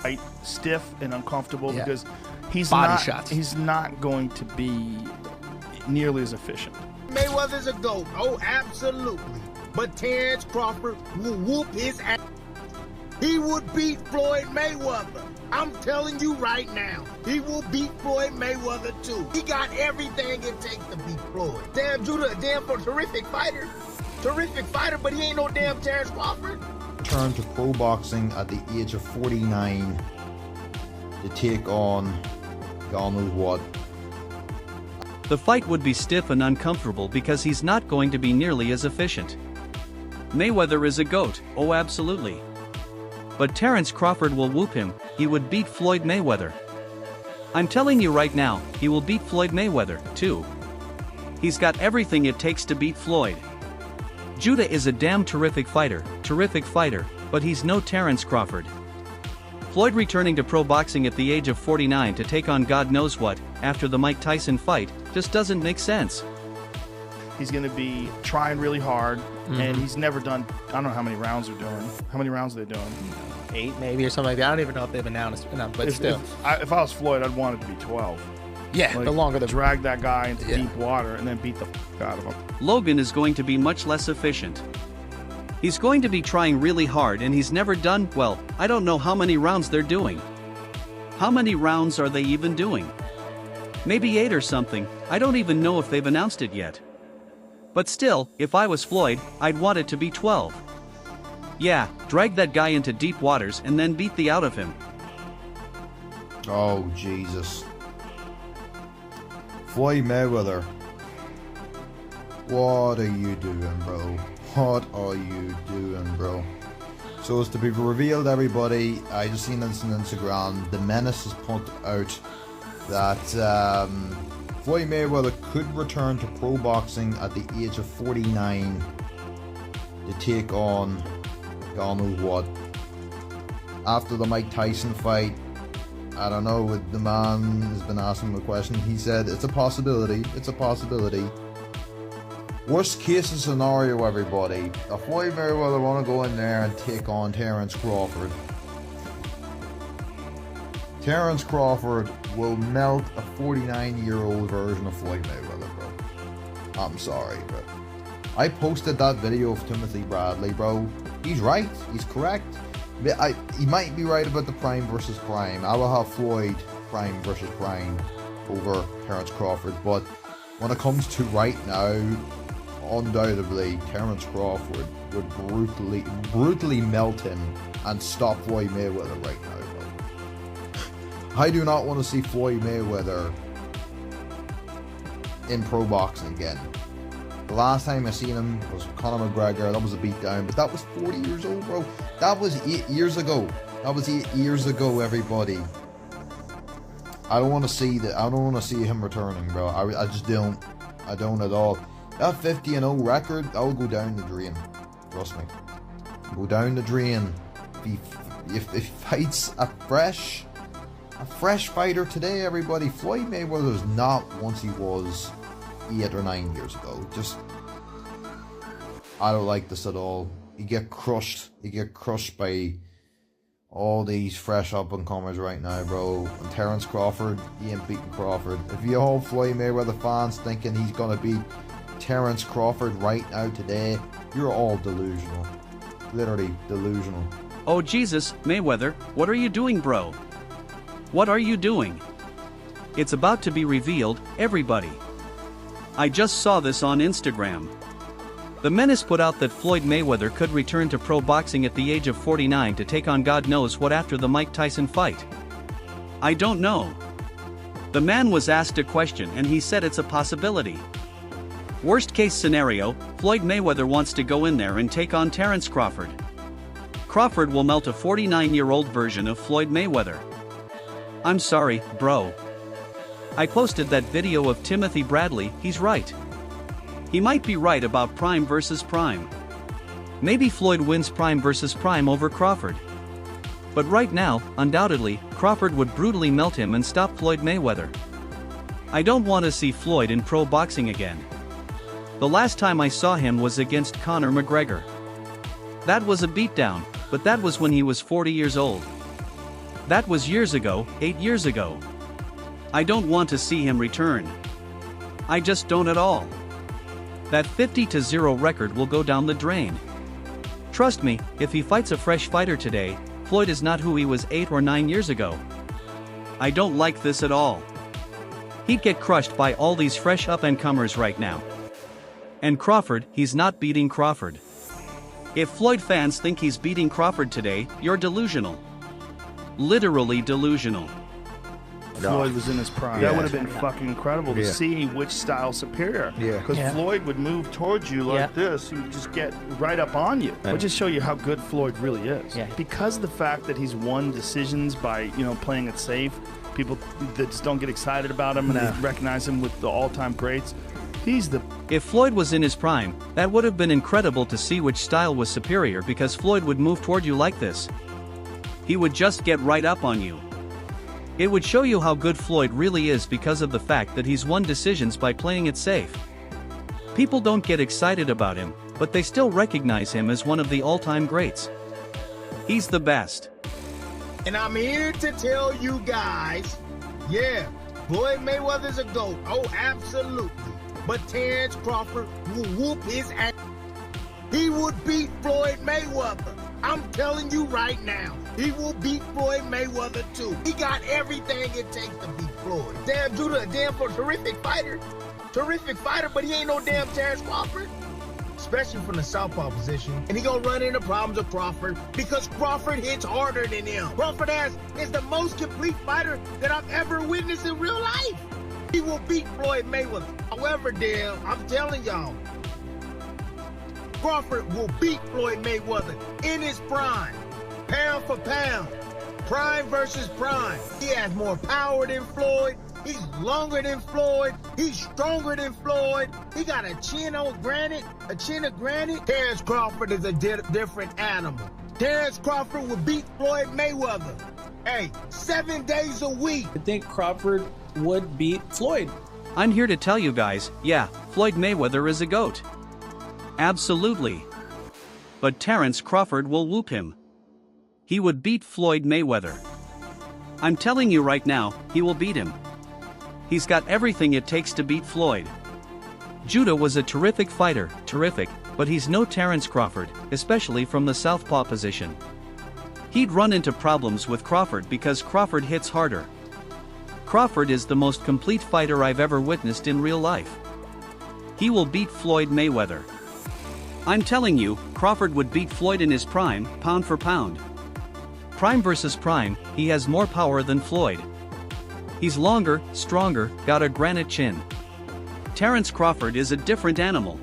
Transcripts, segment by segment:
fight stiff and uncomfortable because he's not going to be nearly as efficient. Mayweather's a GOAT. Oh, absolutely. But Terence Crawford will whoop his ass. He would beat Floyd Mayweather. I'm telling you right now, he will beat Floyd Mayweather too. He got everything it takes to beat Floyd. Damn, Judah, terrific fighter. Terrific fighter, but he ain't no damn Terence Crawford. Turned to pro boxing at the age of 49 to take on God knows what. The fight would be stiff and uncomfortable because he's not going to be nearly as efficient. Mayweather is a GOAT, oh absolutely. But Terence Crawford will whoop him. He would beat Floyd Mayweather. I'm telling you right now, he will beat Floyd Mayweather, too. He's got everything it takes to beat Floyd. Judah is a damn terrific fighter, but he's no Terence Crawford. Floyd returning to pro boxing at the age of 49 to take on God knows what, after the Mike Tyson fight, just doesn't make sense. He's going to be trying really hard, and he's never done, I don't know how many rounds they're doing. How many rounds are they doing? 8 maybe or something like that. I don't even know if they've announced enough, but still. If I was Floyd, I'd want it to be 12. Yeah, like, the longer the... Drag that guy into deep water and then beat the out of him. Logan is going to be much less efficient. He's going to be trying really hard and he's never done, well, I don't know how many rounds they're doing. How many rounds are they even doing? Maybe 8 or something, I don't even know if they've announced it yet. But still, if I was Floyd, I'd want it to be 12. Yeah, drag that guy into deep waters and then beat the out of him. Oh, Jesus. Floyd Mayweather. What are you doing, bro? What are you doing, bro? So it's to be revealed, everybody. I just seen this on Instagram. The Menace has put out that Floyd Mayweather could return to pro boxing at the age of 49 to take on God knows what. After the Mike Tyson fight, I don't know, the man has been asking the question. He said it's a possibility. It's a possibility. Worst case scenario, everybody. If Floyd Mayweather want to go in there and take on Terence Crawford, Terence Crawford will melt a 49-year-old version of Floyd Mayweather, bro. I'm sorry, but I posted that video of Timothy Bradley, bro. He's right. He's correct. He might be right about the prime versus prime. I will have Floyd prime versus prime over Terence Crawford, but when it comes to right now, undoubtedly Terence Crawford would brutally melt him and stop Floyd Mayweather right now. I do not want to see Floyd Mayweather in pro boxing again. The last time I seen him was Conor McGregor. That was a beatdown, but that was 40 years old, bro. That was 8 years ago. That was 8 years ago, everybody. I don't want to see that. I don't want to see him returning, bro. I just don't. I don't at all. That 50-0 record, that will go down the drain. Trust me. Go down the drain. If he fights a fresh fighter today, everybody. Floyd Mayweather is not once he was 8 or 9 years ago. Just, I don't like this at all. You get crushed. You get crushed by all these fresh up and comers right now, bro. And Terence Crawford, he ain't beating Crawford. If you all Floyd Mayweather fans thinking he's gonna beat Terence Crawford right now today, you're all delusional. Literally delusional. Oh Jesus, Mayweather, what are you doing, bro? What are you doing? It's about to be revealed, everybody. I just saw this on Instagram. The Menace put out that Floyd Mayweather could return to pro boxing at the age of 49 to take on God knows what after the Mike Tyson fight. I don't know. The man was asked a question and he said it's a possibility. Worst case scenario, Floyd Mayweather wants to go in there and take on Terence Crawford. Crawford will melt a 49-year-old version of Floyd Mayweather. I'm sorry, bro. I posted that video of Timothy Bradley. He's right. He might be right about prime versus prime. Maybe Floyd wins prime versus prime over Crawford. But right now, undoubtedly, Crawford would brutally melt him and stop Floyd Mayweather. I don't want to see Floyd in pro boxing again. The last time I saw him was against Conor McGregor. That was a beatdown, but that was when he was 40 years old. That was years ago, 8 years ago. I don't want to see him return. I just don't at all. That 50-0 record will go down the drain. Trust me, if he fights a fresh fighter today, Floyd is not who he was 8 or 9 years ago. I don't like this at all. He'd get crushed by all these fresh up-and-comers right now. And Crawford, he's not beating Crawford. If Floyd fans think he's beating Crawford today, you're delusional. Literally delusional. Floyd was in his prime. That would have been fucking incredible to see which style's superior. Because Floyd would move towards you like this, he would just get right up on you. It would just show you how good Floyd really is. Because of the fact that he's won decisions by, playing it safe, people that just don't get excited about him and they recognize him with the all-time greats. If Floyd was in his prime, that would have been incredible to see which style was superior because Floyd would move toward you like this. He would just get right up on you. It would show you how good Floyd really is because of the fact that he's won decisions by playing it safe. People don't get excited about him, but they still recognize him as one of the all-time greats. He's the best. And I'm here to tell you guys, Floyd Mayweather's a GOAT. Oh, absolutely. But Terence Crawford will whoop his ass. He would beat Floyd Mayweather. I'm telling you right now, he will beat Floyd Mayweather too. He got everything it takes to beat Floyd. Damn Judah, a damn terrific fighter. Terrific fighter, but he ain't no damn Terence Crawford. Especially from the southpaw position. And he gonna run into problems with Crawford because Crawford hits harder than him. Crawford is the most complete fighter that I've ever witnessed in real life. He will beat Floyd Mayweather. However, damn, I'm telling y'all, Crawford will beat Floyd Mayweather in his prime, pound for pound, prime versus prime. He has more power than Floyd. He's longer than Floyd. He's stronger than Floyd. He got a chin of granite. Terence Crawford is a different animal. Terence Crawford will beat Floyd Mayweather. 7 days a week. I think Crawford would beat Floyd. I'm here to tell you guys, Floyd Mayweather is a GOAT. Absolutely. But Terence Crawford will whoop him. He would beat Floyd Mayweather. I'm telling you right now, he will beat him. He's got everything it takes to beat Floyd. Judah was a terrific fighter, but he's no Terence Crawford, especially from the southpaw position. He'd run into problems with Crawford because Crawford hits harder. Crawford is the most complete fighter I've ever witnessed in real life. He will beat Floyd Mayweather. I'm telling you, Crawford would beat Floyd in his prime, pound for pound. Prime versus prime, he has more power than Floyd. He's longer, stronger, got a granite chin. Terence Crawford is a different animal.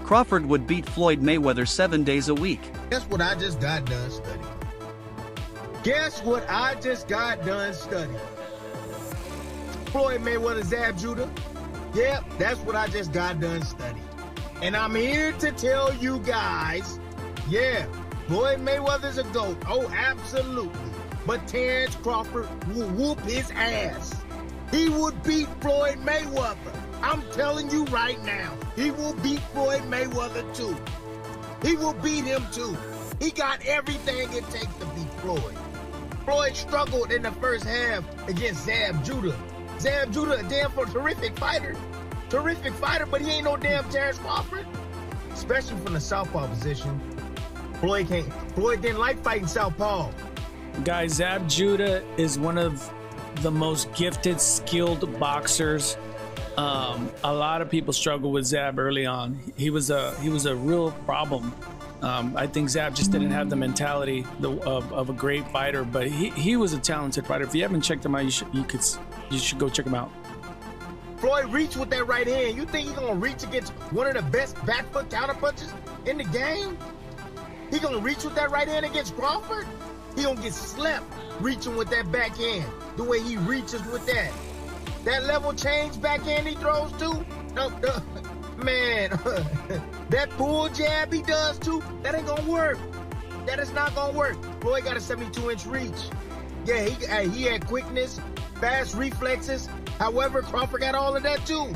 Crawford would beat Floyd Mayweather 7 days a week. Guess what I just got done studying? Floyd Mayweather, Zab Judah. Yep, that's what I just got done studying. And I'm here to tell you guys, Floyd Mayweather's a GOAT. Oh, absolutely. But Terence Crawford will whoop his ass. He would beat Floyd Mayweather. I'm telling you right now, he will beat Floyd Mayweather too. He will beat him too. He got everything it takes to beat Floyd. Floyd struggled in the first half against Zab Judah. Zab Judah, a damn terrific fighter. But he ain't no damn Terence Crawford. Especially from the southpaw position. Floyd didn't like fighting southpaw. Guys, Zab Judah is one of the most gifted, skilled boxers. A lot of people struggle with Zab early on. He was a real problem. I think Zab just didn't have the mentality of a great fighter, but he was a talented fighter. If you haven't checked him out, you should go check him out. Floyd reached with that right hand. You think he's gonna reach against one of the best back foot counter punches in the game? He gonna reach with that right hand against Crawford? He gonna get slept reaching with that backhand, the way he reaches with that. That level change backhand he throws too? Man, that pull jab he does too, that ain't gonna work. That is not gonna work. Floyd got a 72-inch reach. Yeah, he had quickness, fast reflexes. However, Crawford got all of that too.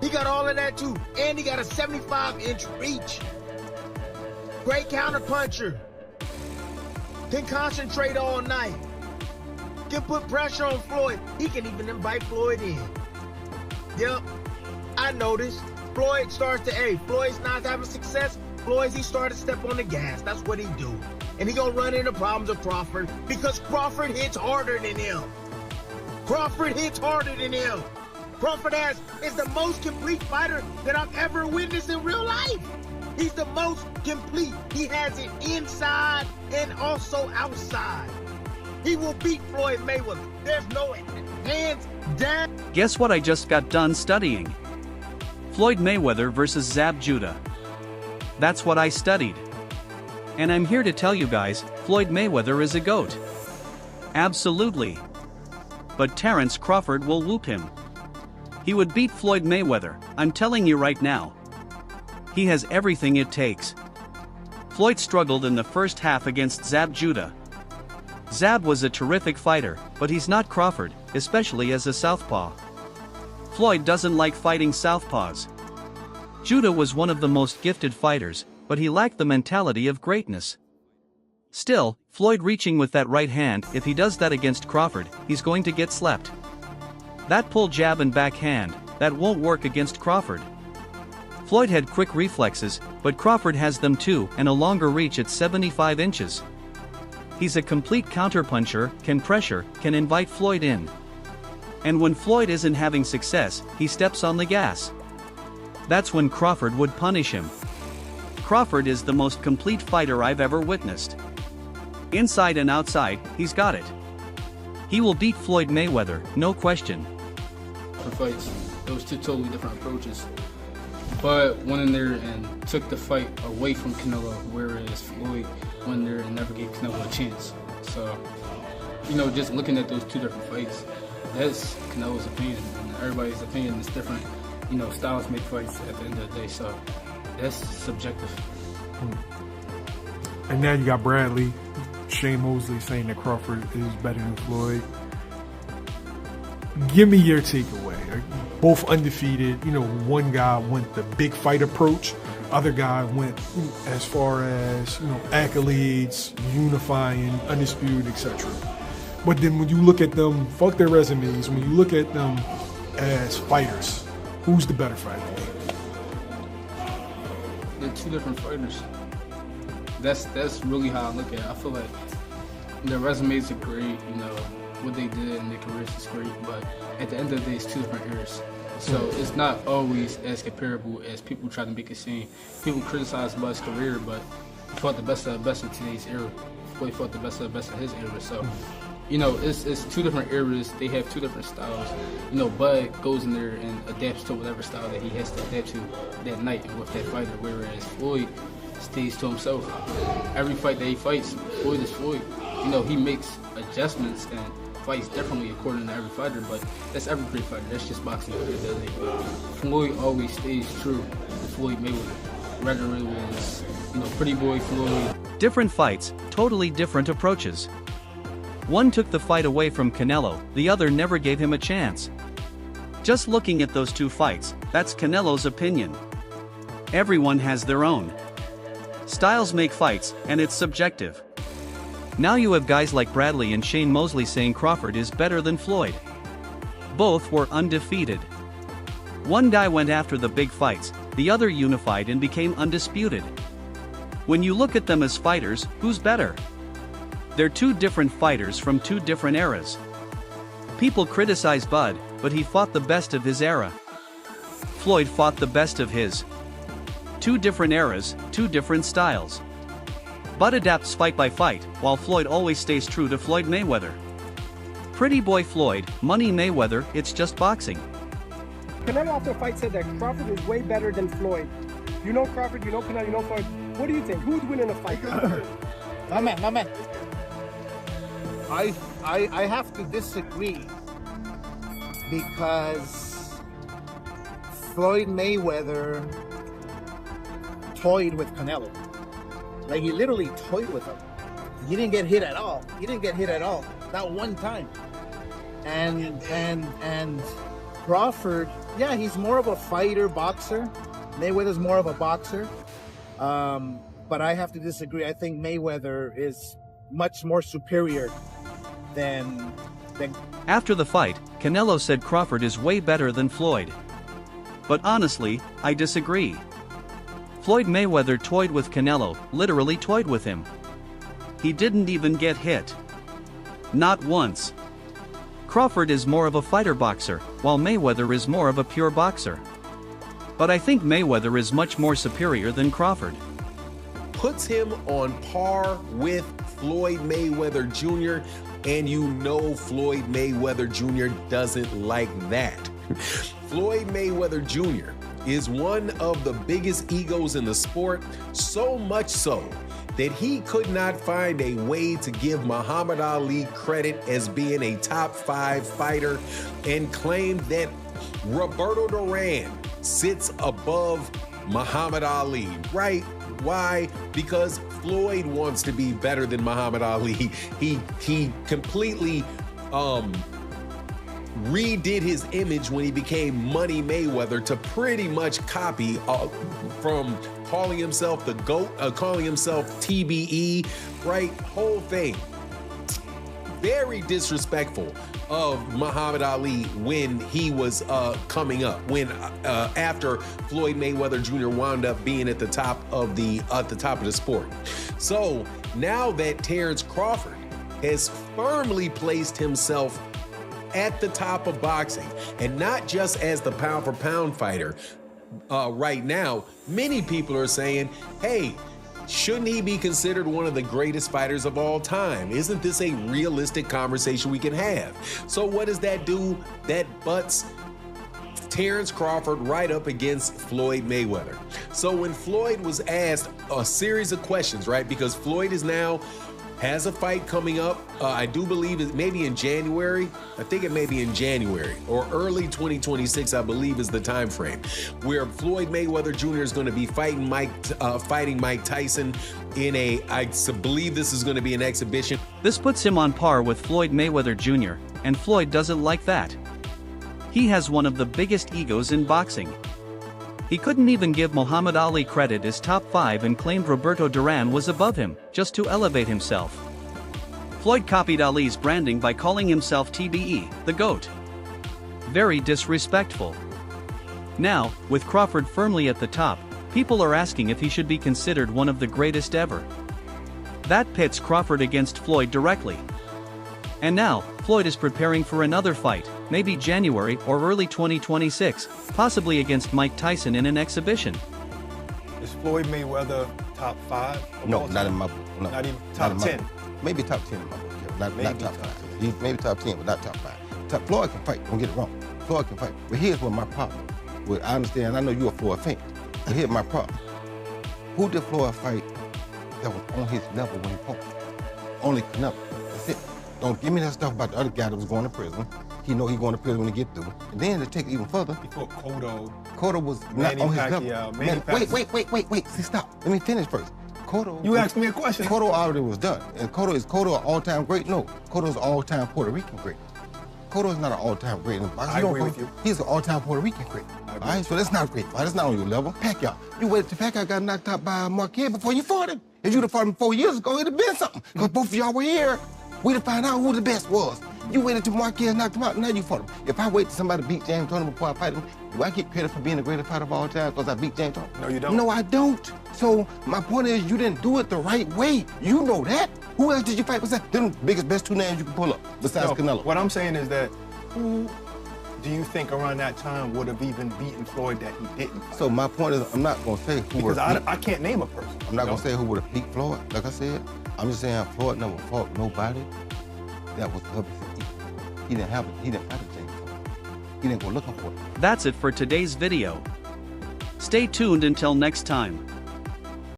He got all of that too. And he got a 75-inch reach. Great counter puncher. Can concentrate all night. can put pressure on Floyd. He can even invite Floyd in. Yep, I noticed. Floyd's not having success. He started to step on the gas. That's what he do. And he gonna run into problems with Crawford because Crawford hits harder than him. Crawford is the most complete fighter that I've ever witnessed in real life. He's the most complete. He has it inside and also outside. He will beat Floyd Mayweather. There's no hands down. Guess what I just got done studying? Floyd Mayweather versus Zab Judah. That's what I studied. And I'm here to tell you guys, Floyd Mayweather is a GOAT. Absolutely. But Terence Crawford will whoop him. He would beat Floyd Mayweather, I'm telling you right now. He has everything it takes. Floyd struggled in the first half against Zab Judah. Zab was a terrific fighter, but he's not Crawford, especially as a southpaw. Floyd doesn't like fighting southpaws. Judah was one of the most gifted fighters, but he lacked the mentality of greatness. Still, Floyd reaching with that right hand, if he does that against Crawford, he's going to get slept. That pull jab and backhand, that won't work against Crawford. Floyd had quick reflexes, but Crawford has them too, and a longer reach at 75 inches. He's a complete counterpuncher, can pressure, can invite Floyd in. And when Floyd isn't having success, he steps on the gas. That's when Crawford would punish him. Crawford is the most complete fighter I've ever witnessed. Inside and outside, he's got it. He will beat Floyd Mayweather, no question. For fights, it was two totally different approaches. But went in there and took the fight away from Canelo, whereas Floyd went in there and never gave Canelo a chance. So, just looking at those two different fights, that's Canelo's opinion, and everybody's opinion is different. Styles make fights at the end of the day, so that's subjective. And now you got Bradley, Shane Mosley saying that Crawford is better than Floyd. Give me your takeaway. Both undefeated. One guy went the big fight approach. Other guy went as far as accolades, unifying, undisputed, etc. But then when you look at them, fuck their resumes. When you look at them as fighters, who's the better fighter? They're two different fighters. That's really how I look at it. I feel like their resumes are great, what they did in their careers is great, but at the end of the day, it's two different eras. So it's not always as comparable as people try to make it seem. People criticize Bud's career, but he fought the best of the best in today's era. Floyd fought the best of the best in his era. So, it's two different eras. They have two different styles. Bud goes in there and adapts to whatever style that he has to adapt to that night and with that fighter, whereas Floyd stays to himself. Every fight that he fights, Floyd is Floyd. He makes adjustments and fights differently according to every fighter, but that's every great fighter. That's just boxing. Floyd always stays true to Floyd Mayweather. Whether it was, Pretty Boy Floyd. Different fights, totally different approaches. One took the fight away from Canelo, the other never gave him a chance. Just looking at those two fights, that's Canelo's opinion. Everyone has their own. Styles make fights, and it's subjective. Now you have guys like Bradley and Shane Mosley saying Crawford is better than Floyd. Both were undefeated. One guy went after the big fights, the other unified and became undisputed. When you look at them as fighters, who's better? They're two different fighters from two different eras. People criticize Bud, but he fought the best of his era. Floyd fought the best of his. Two different eras, two different styles. Bud adapts fight by fight, while Floyd always stays true to Floyd Mayweather. Pretty Boy Floyd, Money Mayweather, it's just boxing. Canelo after the fight said that Crawford is way better than Floyd. You know Crawford, you know Canelo, you know Floyd. What do you think? Who's winning the fight? My man. I have to disagree because Floyd Mayweather toyed with Canelo. Like, he literally toyed with him. He didn't get hit at all. Not one time. And Crawford, yeah, he's more of a fighter, boxer. Mayweather's more of a boxer. But I have to disagree. I think Mayweather is much more superior than After the fight, Canelo said Crawford is way better than Floyd. But honestly, I disagree. Floyd Mayweather toyed with Canelo, literally toyed with him. He didn't even get hit. Not once. Crawford is more of a fighter boxer, while Mayweather is more of a pure boxer. But I think Mayweather is much more superior than Crawford. Puts him on par with Floyd Mayweather Jr., and you know Floyd Mayweather Jr. doesn't like that. Floyd Mayweather Jr. is one of the biggest egos in the sport, so much so that he could not find a way to give Muhammad Ali credit as being a top 5 fighter and claimed that Roberto Duran sits above Muhammad Ali, right? Why? Because Floyd wants to be better than Muhammad Ali. He completely redid his image when he became Money Mayweather to pretty much copy from calling himself the GOAT, calling himself TBE, right? Whole thing. Very disrespectful of Muhammad Ali when he was coming up, when after Floyd Mayweather Jr. wound up being at the top of the sport. So now that Terence Crawford has firmly placed himself at the top of boxing, and not just as the pound for pound fighter right now, many people are saying, hey, shouldn't he be considered one of the greatest fighters of all time? Isn't this a realistic conversation we can have? So what does that do? That butts Terence Crawford right up against Floyd Mayweather. So when Floyd was asked a series of questions, right? Because Floyd has a fight coming up. I do believe it may be in January. I think it may be in January or early 2026, I believe is the time frame, where Floyd Mayweather Jr. is going to be fighting Mike Tyson in I believe this is going to be an exhibition. This puts him on par with Floyd Mayweather Jr., and Floyd doesn't like that. He has one of the biggest egos in boxing. He couldn't even give Muhammad Ali credit as top 5 and claimed Roberto Duran was above him, just to elevate himself. Floyd copied Ali's branding by calling himself TBE, the GOAT. Very disrespectful. Now, with Crawford firmly at the top, people are asking if he should be considered one of the greatest ever. That pits Crawford against Floyd directly. And now, Floyd is preparing for another fight, maybe January or early 2026, possibly against Mike Tyson in an exhibition. Is Floyd Mayweather top 5? No, not in my book. No, not even top 10? Maybe top 10 in my book, yeah. Not top 5. Maybe top 10, but not top 5. Floyd can fight, don't get it wrong. Floyd can fight. But here's what my problem. Well, I understand, I know you're a Floyd fan, but here's my problem. Who did Floyd fight that was on his level when he fought? Only Canelo. That's it. Don't give me that stuff about the other guy that was going to prison. He know he going to prison when he get through. And then to take it even further. He fought Cotto. Cotto was not on his level. Wait. See, stop. Let me finish first. Cotto. You asked me a question. Cotto already was done. And Cotto an all-time great? No. Cotto's an all-time Puerto Rican great. Cotto is not an all-time great in boxing. I agree with you. He's an all-time Puerto Rican great. All right, so that's not great. That's not on your level. Pacquiao. You waited till Pacquiao got knocked out by Marquez before you fought him. If you'd have fought him 4 years ago, it'd have been something. Because both of y'all were here. We'd have found out who the best was. You waited till Marquez knocked him out, now you fought him. If I wait till somebody beat James Toney before I fight him, do I get credit for being the greatest fighter of all time because I beat James Toney? No, you don't. No, I don't. So my point is, you didn't do it the right way. You know that. Who else did you fight? What's that? Them best 2 names you can pull up besides Canelo. What I'm saying is that who do you think around that time would have even beaten Floyd that he didn't fight? So my point is, I'm not going to say who because I can't name a person. I'm not going to say who would have beat Floyd. Like I said, I'm just saying Floyd never fought nobody that was up his equal. He didn't fight a James Toney. He didn't go looking for it. That's it for today's video. Stay tuned until next time.